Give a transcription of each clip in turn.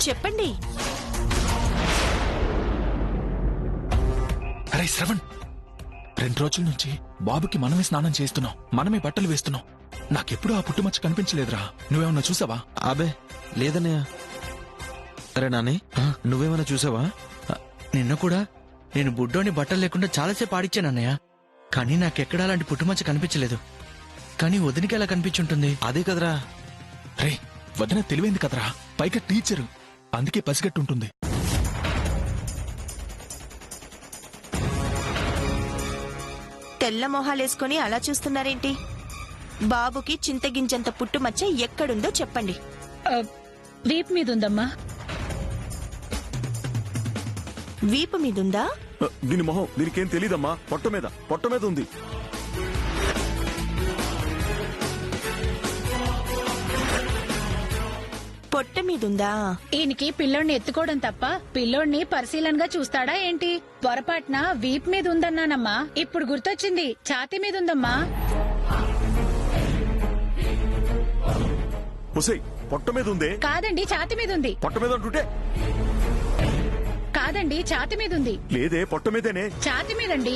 చెప్పండి. అరే శ్రవణ్, 2 రోజుల నుంచి బాబుకి మనమే స్నానం చేస్తున్నాం, మనమే బట్టలు వేస్తున్నాం. నాకెప్పుడు ఆ పుట్టుమచ్చ కనిపించలేదురా. నువ్వేమన్నా చూసావా? అబే లేదన్నయ్య. అరే నాని, నువ్వేమన్నా చూసావా? నిన్న కూడా నేను బుడ్డోని బట్టలు లేకుండా చాలాసేపు ఆడిచ్చాను అన్నయ్య. కానీ నాకెక్కడా అలాంటి పుట్టుమచ్చ కనిపించలేదు. కానీ వదినికి ఎలా కనిపించుంటుంది? అదే కదరా. రే వదిన తెలివైంది కదరా, పైగా టీచరు, అందుకే పసిగట్టుంటుంది. తెల్ల మొహాలేసుకుని అలా చూస్తున్నారేంటి? బాబుకి చింతగింజంత పుట్టుమచ్చ ఎక్కడుందో చెప్పండి. వీప్ మీదుందమ్మా. వీపు మీదుందా? దీని మొహం దీనికేం తెలీదమ్మా. పొట్ట మీద ఉంది. పొట్ట మీదుందా? ఈయనకి పిల్లోడిని ఎత్తుకోవడం తప్ప పిల్లోడిని పరిశీలనగా చూస్తాడా ఏంటి? పొరపాటున వీప్ మీద ఉందన్నానమ్మా. ఇప్పుడు గుర్తొచ్చింది, ఛాతీ మీద ఉందమ్మా. పొట్ట మీద ఉందే? కాదండి, ఛాతీ మీద ఉంది. పొట్ట మీద అంటుంటే? కాదండి, ఛాతీ మీద ఉంది. లేదే, పొట్ట మీదేనే. ఛాతీ మీదండి.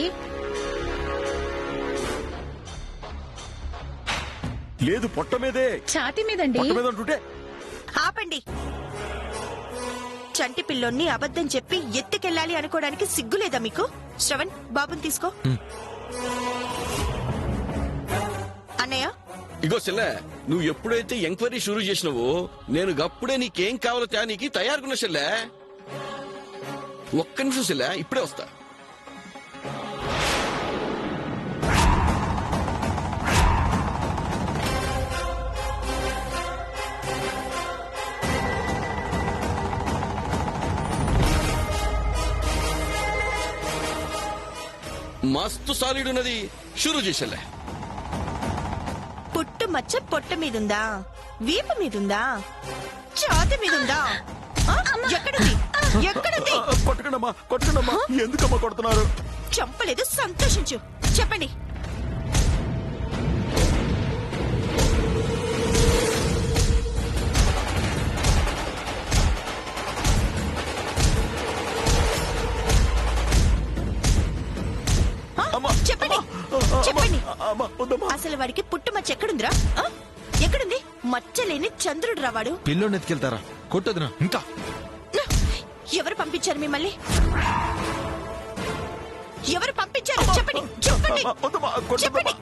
లేదు, పొట్ట మీదే. ఛాతీ మీదండి. పొట్ట మీద అంటుంటే? ఆపండి. చంటి పిల్లోన్ని అబద్ధం చెప్పి ఎత్తుకెళ్ళాలి అనుకోవడానికి సిగ్గులేదా మీకు? శ్రవణ్, బాబుని తీసుకో. అన్నయ్య, ఇగో చెల్లె, నువ్వు ఎప్పుడైతే ఎంక్వైరీ షురూ చేసినావో నేను గప్పుడే నీకేం కావాలో తేనీకి తయారుకున్నా చెల్లె. ఒక్క నిమిషం చెల్లె, ఇప్పుడే వస్తా. మస్తు సాలిడ్ ఉన్నది, షురూ చేసేలే. పుట్టు మచ్చ పొట్ట మీదుందా? వీపు మీదుందా? ఛాతీ మీదుందా? ఎక్కడుంది? ఎక్కడుంది? కొట్టకండమ్మా. ఎందుకమ్మా కొడుతున్నారు? చంపలేదు, సంతోషించు. చెప్పండి. చెప్పండి, చెప్పండి. అసలు వాడికి పుట్టుమచ్చ ఎక్కడుందిరా? ఎక్కడుంది? మచ్చలేని చంద్రుడు రావాడు. పిల్లోని ఎత్తుకెళ్తారా? కొట్టొద్దునా. ఇంకా ఎవరు పంపించారు మిమ్మల్ని? ఎవరు పంపించారు? చెప్పండి, చెప్పండి, చెప్పండి.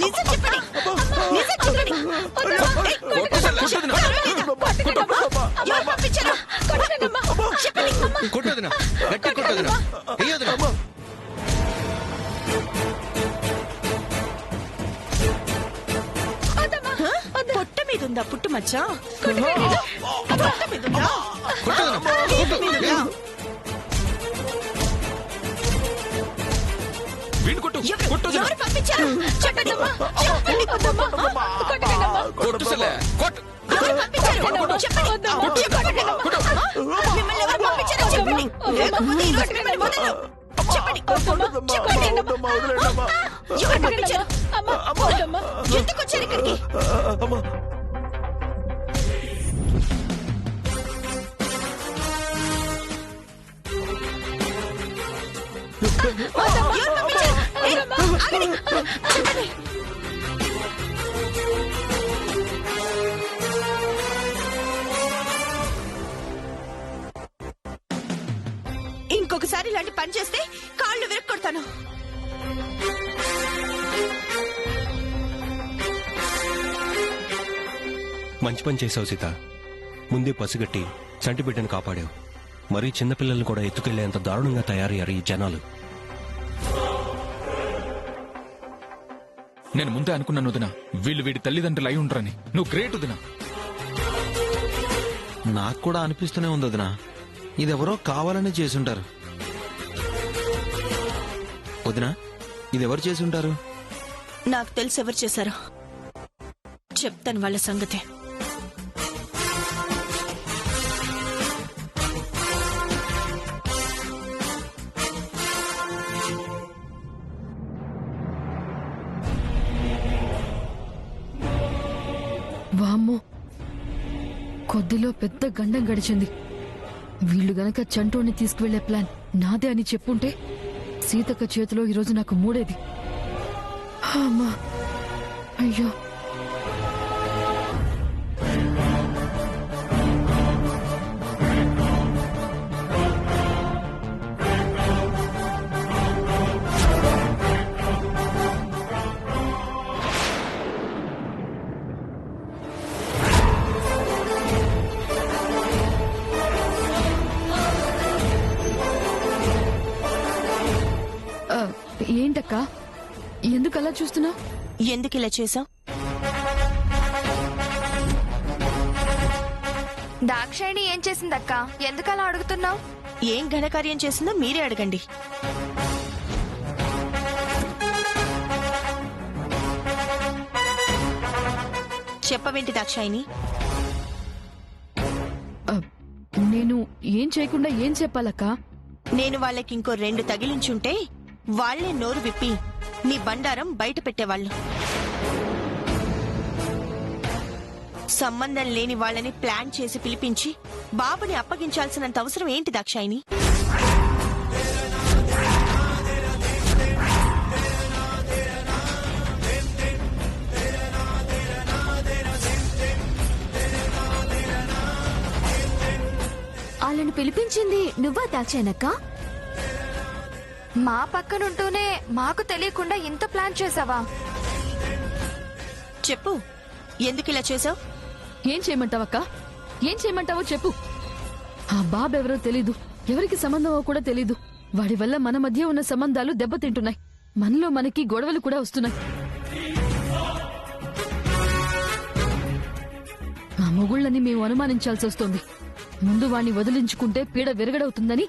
నిజం చెప్పండి, నిజం చెప్పండి. ఎవరు పంపించారు? చెప్పండి. కొట్టొద్దునా, గట్టి కొట్టొద్దునా, వెయ్యొద్దునా. పొట్ట మీదుందా పుట్టుమచ్చ? పొట్ట మీదుందా? వీపు మీదుందా? ఎవరు పంపించారు? చెప్పండి, చెప్పండి. కొట్టు చెల్లె, కొట్టు. ఎవరు పంపించారు? చెప్పండి. మిమ్మల్ని ఎవరు పంపించారో చెప్పండి. లేకపోతే ఈ రోజు మిమ్మల్ని వదలను. చెప్పండి, చెప్పండి. ఎవరు పంపించారు? ఎందుకు వచ్చారు ఇక్కడికి? ఎవరు పంపించారు? ఆగండి, చెప్పండి. ఇంకొకసారి ఇలాంటి పని చేస్తే కాళ్ళు విరక్కొడతాను. మంచి పని చేసావు సీత. ముందే పసిగట్టి చంటి బిడ్డను కాపాడావు. మరీ చిన్నపిల్లల్ని కూడా ఎత్తుకెళ్లేంత దారుణంగా తయారయ్యారు ఈ జనాలు. నేను ముందే అనుకున్నాను వదినా, వీళ్ళు వీడి తల్లిదండ్రులు అయి ఉండరని. నువ్వు గ్రేట్ వదినా. నాకు కూడా అనిపిస్తూనే ఉంది వదినా, ఇదెవరో కావాలని చేసుంటారు. వదినా, ఇదెవరు చేసుంటారు? నాకు తెలిసి ఎవరు చేశారో చెప్తాను వాళ్ళ సంగతే. వామ్మో, కొద్దిలో పెద్ద గండం గడిచింది. వీళ్ళు గనక చంటోని తీసుకువెళ్లే ప్లాన్ నాదే అని చెప్పుంటే సీతక్క చేతిలో ఈరోజు నాకు మూడేది. అమ్మా, అయ్యో. ఏంటక్కా, ఎందుకలా చూస్తున్నా? ఎందుకు ఇలా చేసావు? దాక్షాయిని ఏం చేసిందక్కా? ఎందుకలా అడుగుతున్నావు? ఏం ఘనకార్యం చేసిందో మీరే అడగండి. చెప్పవేంటి దాక్షాయిని? నేను ఏం చేయకుండా ఏం చెప్పాలక్కా? నేను వాళ్ళకి ఇంకో 2 తగిలించుంటే వాళ్లే నోరు విప్పి నీ బండారం బయట పెట్టేవాళ్ళు. సంబంధం లేని వాళ్ళని ప్లాన్ చేసి పిలిపించి బాబుని అప్పగించాల్సినంత అవసరం ఏంటి దాక్షాయిని? వాళ్ళని పిలిపించింది నువ్వా దాక్షాయనక్క? మా పక్కనుంటూనే మాకు తెలియకుండా ఇంత ప్లాన్ చేసావా? చెప్పు, ఎందుకు ఇలా చేసావు? ఏం చేయమంటావక్క? ఏం చేయమంటావో చెప్పు. ఆ బాబెవరో తెలీదు, ఎవరికి సంబంధమో కూడా తెలీదు. వాడి వల్ల మన మధ్య ఉన్న సంబంధాలు దెబ్బతింటున్నాయి. మనలో మనకి గొడవలు కూడా వస్తున్నాయి. ఆ మొగుళ్ళని మేము అనుమానించాల్సి వస్తోంది. ముందు వాణ్ణి వదిలించుకుంటే పీడ విరగడవుతుందని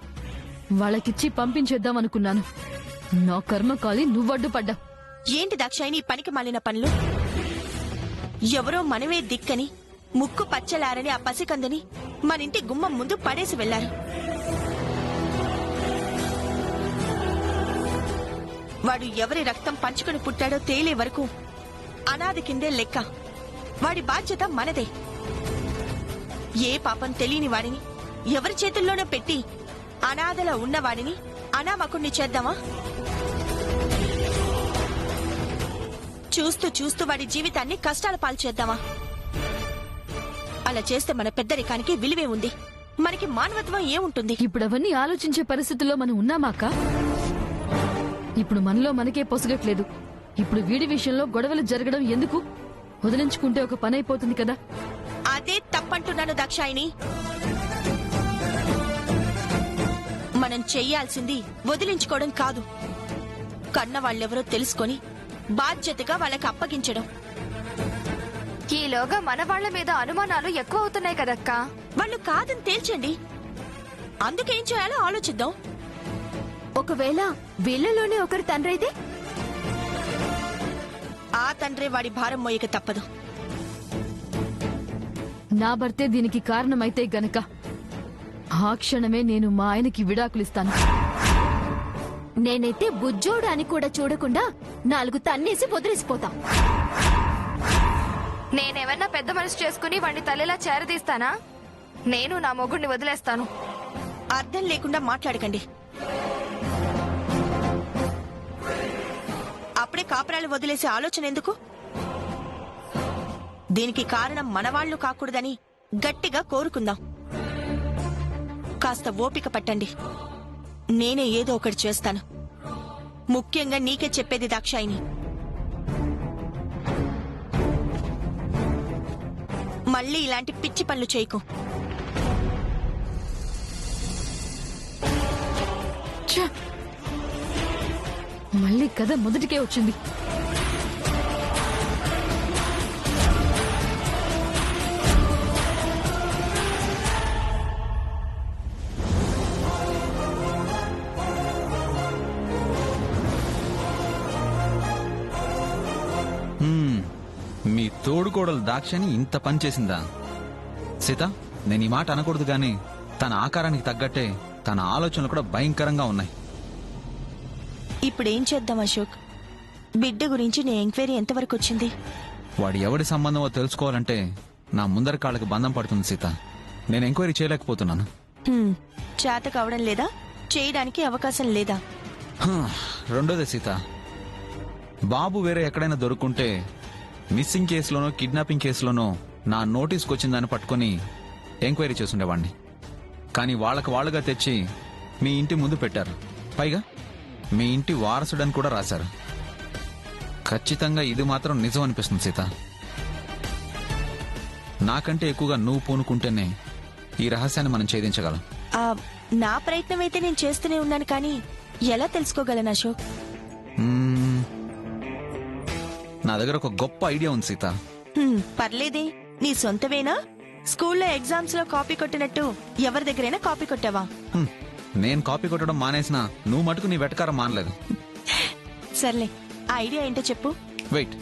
వాళ్ళకిచ్చి పంపించేద్దాం అనుకున్నాను. నా కర్మ కాలి నువ్వడ్డుపడ్డా. ఏంటి దాక్షాయిని పనికి మాలిన పనులు? ఎవరో మనమే దిక్కని ముక్కు పచ్చలారని ఆ పసికందని మనింటి గుమ్మం ముందు పడేసి వెళ్లారు. వాడు ఎవరి రక్తం పంచుకొని పుట్టాడో తేలే వరకు అనాథ కిందే లెక్క. వాడి బాధ్యత మనదే. ఏ పాపం తెలియని వాడిని ఎవరి చేతుల్లోనో పెట్టి అనాథలా ఉన్నవాడిని అనామకుణ్ణి చేద్దామా? చూస్తూ చూస్తూ వాడి జీవితాన్ని కష్టాల పాలు చేద్దామా? అలా చేస్తే మన పెద్దరికానికి విలువే ఉంది, మనకి మానవత్వం ఏముంటుంది? ఇప్పుడు అవన్నీ ఆలోచించే పరిస్థితుల్లో మనం ఉన్నామాక? ఇప్పుడు మనలో మనకే పొసగట్లేదు. ఇప్పుడు వీడి విషయంలో గొడవలు జరగడం ఎందుకు? వదిలించుకుంటే ఒక పని అయిపోతుంది కదా. అదే తప్పంటున్నాను దాక్షాయిని. మనం చెయ్యాల్సింది వదిలించుకోవడం కాదు, కన్న వాళ్ళెవరో తెలుసుకొని బాధ్యతగా వాళ్ళకి అప్పగించడం. ఈలోగా మన వాళ్ల మీద అనుమానాలు ఎక్కువ అవుతున్నాయి కదక్కా. వాళ్ళు కాదని తేల్చండి, అందుకేం చేయాలో ఆలోచిద్దాం. ఒకవేళ వీళ్ళలోనే ఒకరి తండ్రి అయితే? ఆ తండ్రే వాడి భారం మోయక తప్పదు. నా భర్తే దీనికి కారణమైతే గనక ఆ క్షణమే నేను మా ఆయనకి విడాకులిస్తాను. నేనైతే బుజ్జోడు అని కూడా చూడకుండా 4 తన్నేసి వదిలేసిపోతా. నేనేమన్నా పెద్ద మనసు చేసుకుని వాడిని తల్లిలా చేరదీస్తానా? నేను నా మొగుడిని వదిలేస్తాను. అర్థం లేకుండా మాట్లాడకండి. అప్పుడే కాపురాలు వదిలేసే ఆలోచన ఎందుకు? దీనికి కారణం మనవాళ్లు కాకూడదని గట్టిగా కోరుకుందాం. కాస్త ఓపిక పట్టండి, నేనే ఏదో ఒకటి చేస్తాను. ముఖ్యంగా నీకే చెప్పేది దాక్షాయిని, మళ్ళీ ఇలాంటి పిచ్చి పనులు చేయకు. మళ్ళీ కథ మొదటికే వచ్చింది. మీ తోడుకోడలు దాక్షని ఇంత పని చేసిందా? సీత, నేను ఈ మాట అనకూడదు గాని తన ఆకారానికి తగ్గట్టే తన ఆలోచనలు కూడా భయంకరంగా ఉన్నాయి. ఇప్పుడేం చేద్దాం అశోక్? బిడ్డ గురించి నీ ఎంక్వైరీ ఎంతవరకు వచ్చింది? వాడు ఎవడి సంబంధమో తెలుసుకోవాలంటే నా ముందర కాళ్ళకి బంధం పడుతుంది సీత. నేను ఎంక్వైరీ చేయలేకపోతున్నాను. చేత కావడం లేదా, చేయడానికి అవకాశం లేదా? రెండోదే సీత, బాబు వేరే ఎక్కడైనా దొరుకుంటే మిస్సింగ్ కేసులోనో కిడ్నాపింగ్ కేసులోనో నా నోటీస్కి వచ్చిందని పట్టుకుని ఎంక్వైరీ చేసుండేవాణ్ణి. కానీ వాళ్ళుగా తెచ్చి మీ ఇంటి ముందు పెట్టారు. పైగా మీ ఇంటి వారసుడని కూడా రాశారు. ఖచ్చితంగా ఇది మాత్రం నిజం అనిపిస్తుంది సీత. నాకంటే ఎక్కువగా నువ్వు పూనుకుంటేనే ఈ రహస్యాన్ని మనం ఛేదించగలం. నా ప్రయత్నం అయితే నేను చేస్తూనే ఉన్నాను, కానీ ఎలా తెలుసుకోగలను అశోక్? నా దగ్గర ఒక గొప్ప ఐడియా ఉంది సీత. పర్లేదే, నీ సొంతమేనా? స్కూల్లో ఎగ్జామ్స్ లో కాపీ కొట్టినట్టు ఎవరి దగ్గరైనా కాపీ కొట్టావా? నేను కాపీ కొట్టడం మానేసినా నువ్వు మటుకు నీ వెటకారం మానలేదు. సర్లే, ఆ ఐడియా ఏంటో చెప్పు. వెయిట్,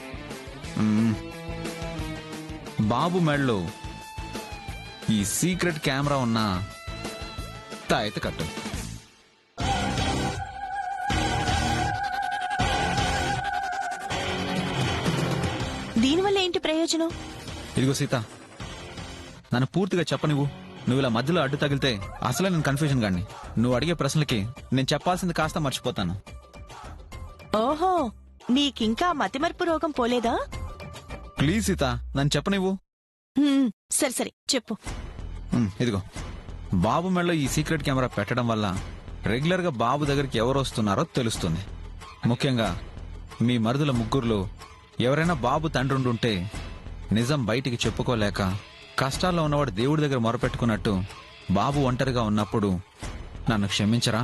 బాబు మెడలో ఈ సీక్రెట్ కెమెరా ఉన్న తాయెత్తు కట్టు. దీనివల్ల ఏంటి ప్రయోజనం? ఇదిగో సీత, నన్ను పూర్తిగా చెప్పనివ్వు. నువ్వు ఇలా మధ్యలో అడ్డు తగిలితే అసలే నేను కన్ఫ్యూజన్ గాని. నువ్వు అడిగే ప్రశ్నలకి నేను చెప్పాల్సింది కాస్త మర్చిపోతాను. ఓహో, నీకింకా మతిమరుపు రోగం పోలేదా? ప్లీజ్ సీత, నన్ను చెప్పనివ్వు. సరే సరే చెప్పు. ఇదిగో, బాబు మెడలో ఈ సీక్రెట్ కెమెరా పెట్టడం వల్ల రెగ్యులర్ గా బాబు దగ్గరికి ఎవరు వస్తున్నారో తెలుస్తుంది. ముఖ్యంగా మీ మరుదుల ముగ్గురులో ఎవరైనా బాబు తండ్రి ఉండుంటే నిజం బయటికి చెప్పుకోలేక కష్టాల్లో ఉన్నవాడు దేవుడి దగ్గర మొరపెట్టుకున్నట్టు బాబు ఒంటరిగా ఉన్నప్పుడు నన్ను క్షమించరా,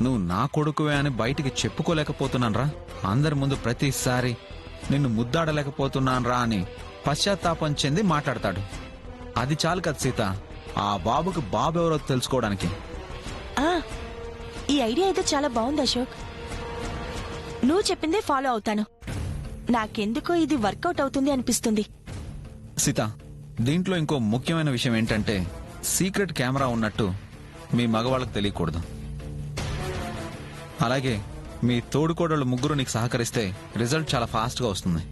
నువ్వు నా కొడుకువే అని బయటికి చెప్పుకోలేకపోతున్నానరా, అందరి ముందు ప్రతిసారి నిన్ను ముద్దాడలేకపోతున్నానరా అని పశ్చాత్తాపం చెంది మాట్లాడతాడు. అది చాలు కదా సీత, ఆ బాబుకి బాబు ఎవరో తెలుసుకోవడానికి. ఈ ఐడియా అయితే చాలా బాగుంది అశోక్. నువ్వు చెప్పిందే ఫాలో అవుతాను. నాకెందుకో ఇది వర్కౌట్ అవుతుంది అనిపిస్తుంది. సీత, దీంట్లో ఇంకో ముఖ్యమైన విషయం ఏంటంటే సీక్రెట్ కెమెరా ఉన్నట్టు మీ మగవాళ్ళకి తెలియకూడదు. అలాగే మీ తోడుకోడళ్ళు ముగ్గురు నీకు సహకరిస్తే రిజల్ట్ చాలా ఫాస్ట్ గా వస్తుంది.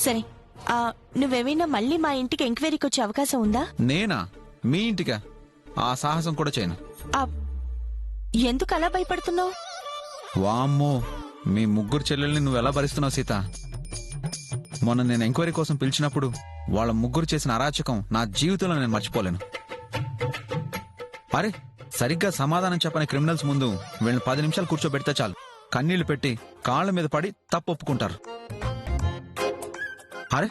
సరే, నువ్వేమైనా మళ్ళీ మా ఇంటికి ఎంక్వైరీకి వచ్చే అవకాశం ఉందా? నేనా? మీ ఇంటికా? ఆ సాహసం కూడా చేయను. ఎందుకు అలా భయపడుతున్నావు? వామ్మో, మీ ముగ్గురు చెల్లెల్ని నువ్వు ఎలా భరిస్తున్నావు సీత? మొన్న నేను ఎంక్వైరీ కోసం పిలిచినప్పుడు వాళ్ళ ముగ్గురు చేసిన అరాచకం నా జీవితంలో నేను మర్చిపోలేను. అరే, సరిగ్గా సమాధానం చెప్పని క్రిమినల్స్ ముందు వీళ్ళని 10 నిమిషాలు కూర్చోబెడితే చాలు, కన్నీళ్లు పెట్టి కాళ్ల మీద పడి తప్పు ఒప్పుకుంటారు. అరే,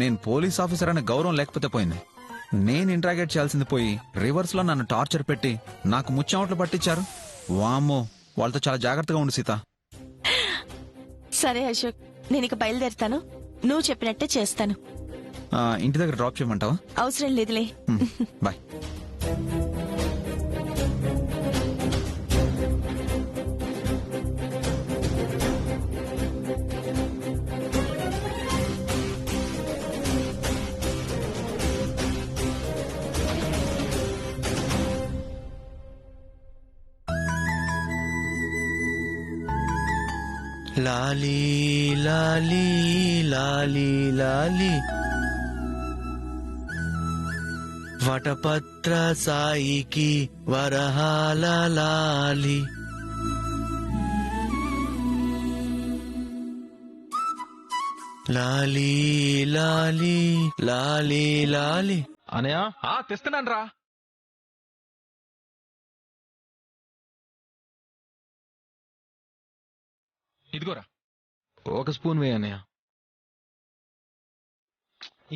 నేను పోలీస్ ఆఫీసర్ అనే గౌరవం లేకపోతే పోయింది. నేను ఇంట్రాగేట్ చేయాల్సింది పోయి రివర్స్ లో నన్ను టార్చర్ పెట్టి నాకు ముచ్చెమట్లు పట్టించారు. వామ్మో, వాళ్ళతో చాలా జాగ్రత్తగా ఉండు సీత. సరే అశోక్, నేను ఇక బయలుదేరుతాను. నువ్వు చెప్పినట్టే చేస్తాను. ఇంటి దగ్గర డ్రాప్ చేయమంటావా? అవసరం లేదులే. బాయ్. లాలీ లాలీ లాలీ లాలీ వటపత్ర సాయికి వరహాల లాలి. లాలీ లాలీ లాలీ లాలీ. అనయా తెస్తున్నాను రా. ఇదిగోరా, ఒక స్పూన్ వేయనయా.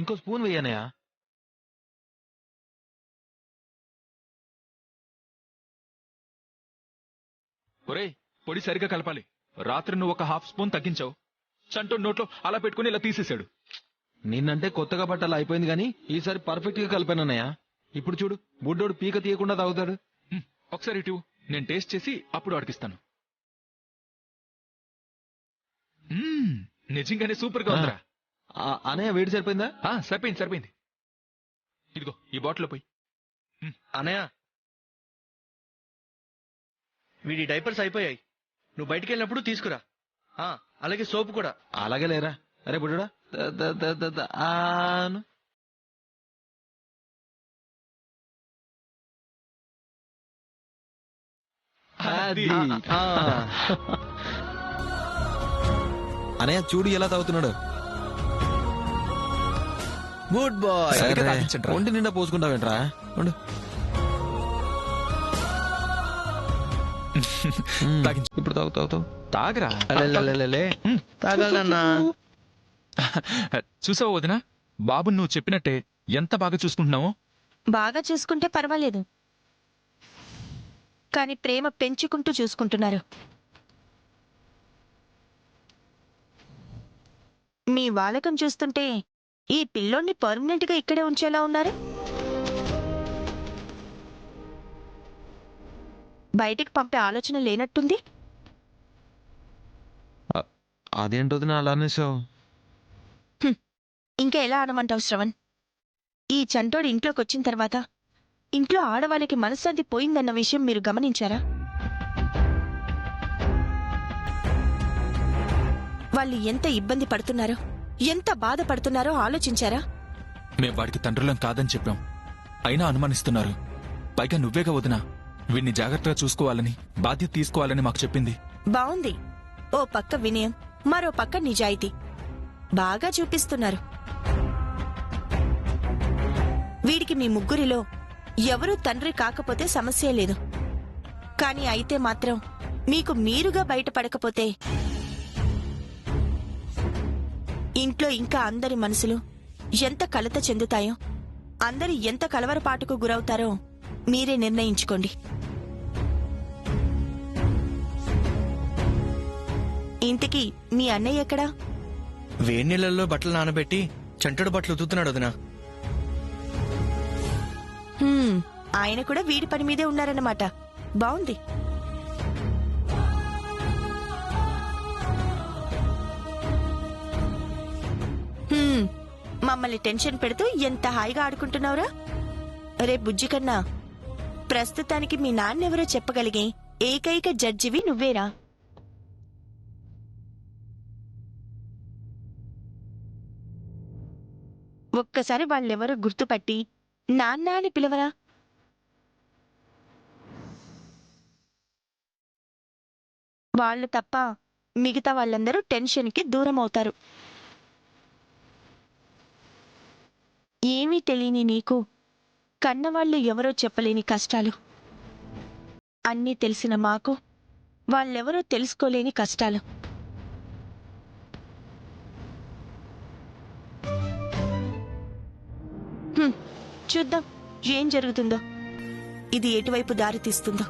ఇంకో స్పూన్ వేయనయా. ఒరేయ్, పొడి సరిగా కలపాలి. రాత్రి నువ్వు ఒక హాఫ్ స్పూన్ తగ్గించావు. చంటో నోట్లో అలా పెట్టుకుని ఇలా తీసేశాడు. నిన్నంటే కొత్తగా బట్టలు అయిపోయింది గానీ ఈసారి పర్ఫెక్ట్ గా కలిపానన్నయ్య. ఇప్పుడు చూడు, బుడ్డోడు పీక తీయకుండా తాగుతాడు. ఒకసారి ఇటు, నేను టేస్ట్ చేసి అప్పుడు అడిగిస్తాను. నిజంగానే సూపర్ గా ఉందిరా. అనయ్య, వేడి సరిపోయిందా? సరిపోయింది సరిపోయింది. ఇదిగో ఈ బాటిల్లో పోయి. అనయ్య, వీడి డైపర్స్ అయిపోయాయి. నువ్వు బయటికి వెళ్ళినప్పుడు తీసుకురా. అలాగే సోపు కూడా. అలాగే లేరా. అరే బుడ్డోడా, అనయ్య చూడు ఎలా తాగుతున్నాడు. Good boy. సరిగ్గా తాగించండిరా. ఒంటి నిండా పోసుకుంటావేంట్రా? ఉండు. తాగించు. ఇప్పుడు తాగుతావు. తాగరా. తాగాలన్నా. చూసావు వదినా, బాబు నువ్వు చెప్పినట్టే ఎంత బాగా చూసుకుంటున్నావో. బాగా చూసుకుంటే పర్వాలేదు, కానీ ప్రేమ పెంచుకుంటూ చూసుకుంటున్నారు. మీ వాలకం చూస్తుంటే ఈ పిల్లోడిని పర్మనెంట్ గా ఇక్కడే ఉంచేలా ఉన్నారు. బయటికి పంపే ఆలోచన లేనట్టుంది. అదేంటో అలా అనేసావు. ఇంకా ఎలా అనమంటావు శ్రవణ్? ఈ చంటోడు ఇంట్లోకి వచ్చిన తర్వాత ఇంట్లో ఆడవాళ్ళకి మనశ్శాంతి పోయిందన్న విషయం మీరు గమనించారా? వాళ్ళు ఎంత ఇబ్బంది పడుతున్నారో, ఎంత బాధపడుతున్నారో ఆలోచించారా? మేం వాడికి తండ్రులం కాదని చెప్పాం, అయినా అనుమానిస్తున్నారు. పైగా నువ్వేగా వదినా వీడిని జాగ్రత్తగా చూసుకోవాలని, బాధ్యత తీసుకోవాలని మాకు చెప్పింది. బావుంది. ఓ పక్క వినయం, మరో పక్క నిజాయితీ బాగా చూపిస్తున్నారు. వీడికి మీ ముగ్గురిలో ఎవరూ తండ్రి కాకపోతే సమస్య లేదు, కాని అయితే మాత్రం మీకు మీరుగా బయటపడకపోతే ఇంట్లో ఇంకా అందరి మనసులు ఎంత కలత చెందుతాయో, అందరి ఎంత కలవరపాటుకు గురవుతారో మీరే నిర్ణయించుకోండి. ఇంతకీ మీ అన్నయ్య ఎక్కడా? వేడి నీళ్ళల్లో బట్టలు నానబెట్టి చంటోడు బట్టలు ఉతుకుతున్నాడు వదినా. ఆయన కూడా వీడి పని మీదే ఉన్నారన్నమాట. బావుంది. మమ్మల్ని టెన్షన్ పెడుతూ ఎంత హాయిగా ఆడుకుంటున్నావురా. రే బుజ్జి కన్నా, ప్రస్తుతానికి మీ నాన్నెవరో చెప్పగలిగే ఏకైక జడ్జివి నువ్వేరా. ఒక్కసారి వాళ్ళెవరో గుర్తుపట్టి నాన్న అని పిలవరా. వాళ్ళు తప్ప మిగతా వాళ్ళందరూ టెన్షన్కి దూరం అవుతారు. ఏమీ తెలియని నీకు కన్నవాళ్లు ఎవరో చెప్పలేని కష్టాలు, అన్నీ తెలిసిన మాకు వాళ్ళెవరో తెలుసుకోలేని కష్టాలు. చూద్దాం ఏం జరుగుతుందో, ఇది ఎటువైపు దారి తీస్తుందో.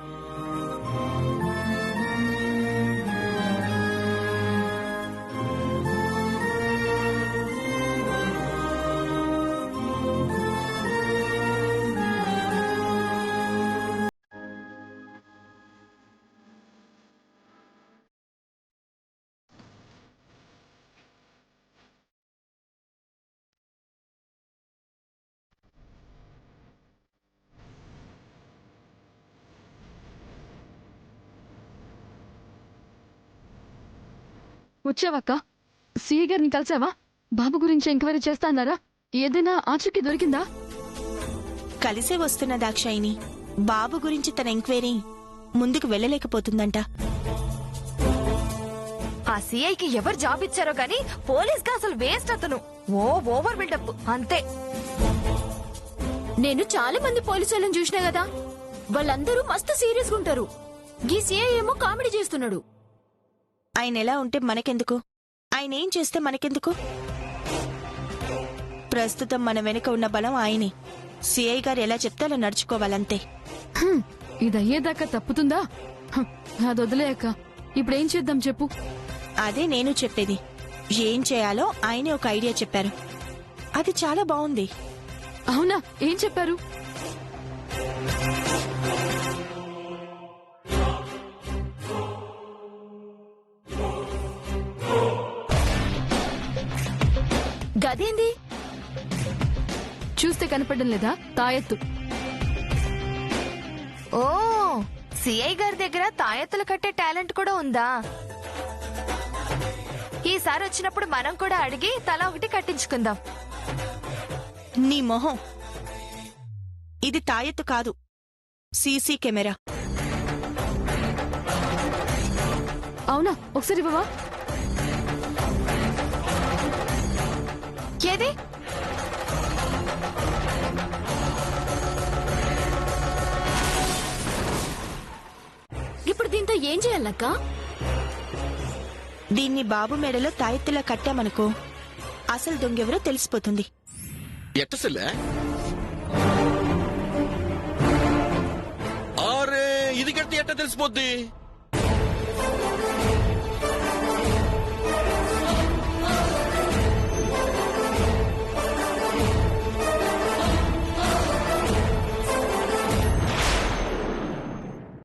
వచ్చావక్క? సిఐ గారిని కలిసావా? బాబు గురించి ఎంక్వైరీ చేస్తా అన్నారా? ఏదైనా ఆచూకీ దొరికిందా? కలిసే వస్తున్న దాక్షాయిని బాబు గురించి తన ఎంక్వైరీ ముందుకు వెళ్ళలేకపోతుందంట. ఆ సిఐకి ఎవరు జాబ్ ఇచ్చారో గానీ పోలీస్ గా అసలు వేస్ట్ అతను. ఓవర్ బిల్డప్ అంతే. నేను చాలా మంది పోలీసులను చూసినా కదా, వాళ్ళందరూ మస్తు సీరియస్ గా ఉంటారు. ఈ సిఐ ఏమో కామెడీ చేస్తున్నాడు. ఆయన ఎలా ఉంటే మనకెందుకు, ఆయన ఏం చేస్తే మనకెందుకు? ప్రస్తుతం మన వెనుక ఉన్న బలం ఆయనే. సిఐ గారు ఎలా చెప్తే అలా నడుచుకోవాలంతే. ఇది అయ్యేదాకా తప్పుతుందా? అది వదిలేయక్క, ఇప్పుడేం చేద్దాం చెప్పు. అదే నేను చెప్పేది. ఏం చేయాలో ఆయనే ఒక ఐడియా చెప్పారు. అది చాలా బాగుంది. అవునా? ఏం చెప్పారు? గదేంది? చూస్తే కనపడడం లేదా? తాయెత్తు. ఓ, సిఐ గారి దగ్గర తాయెత్తులు కట్టే టాలెంట్ కూడా ఉందా? ఈసారి వచ్చినప్పుడు మనం కూడా అడిగి తల ఒకటి కట్టించుకుందాం. నీ మొహం, ఇది తాయెత్తు కాదు, సీసీ కెమెరా. అవునా ఒకసారి ఇవ్వవా? ఏది? ఇప్పుడు దీంతో ఏం చేయాలక్క? దీన్ని బాబు మెడలో తాయెత్తులా కట్టామనుకో అసలు దొంగెవరో తెలిసిపోతుంది. ఎట్ట సెల్లే? ఆరే ఇది కట్టి ఎట్ట తెలిసిపోద్ది?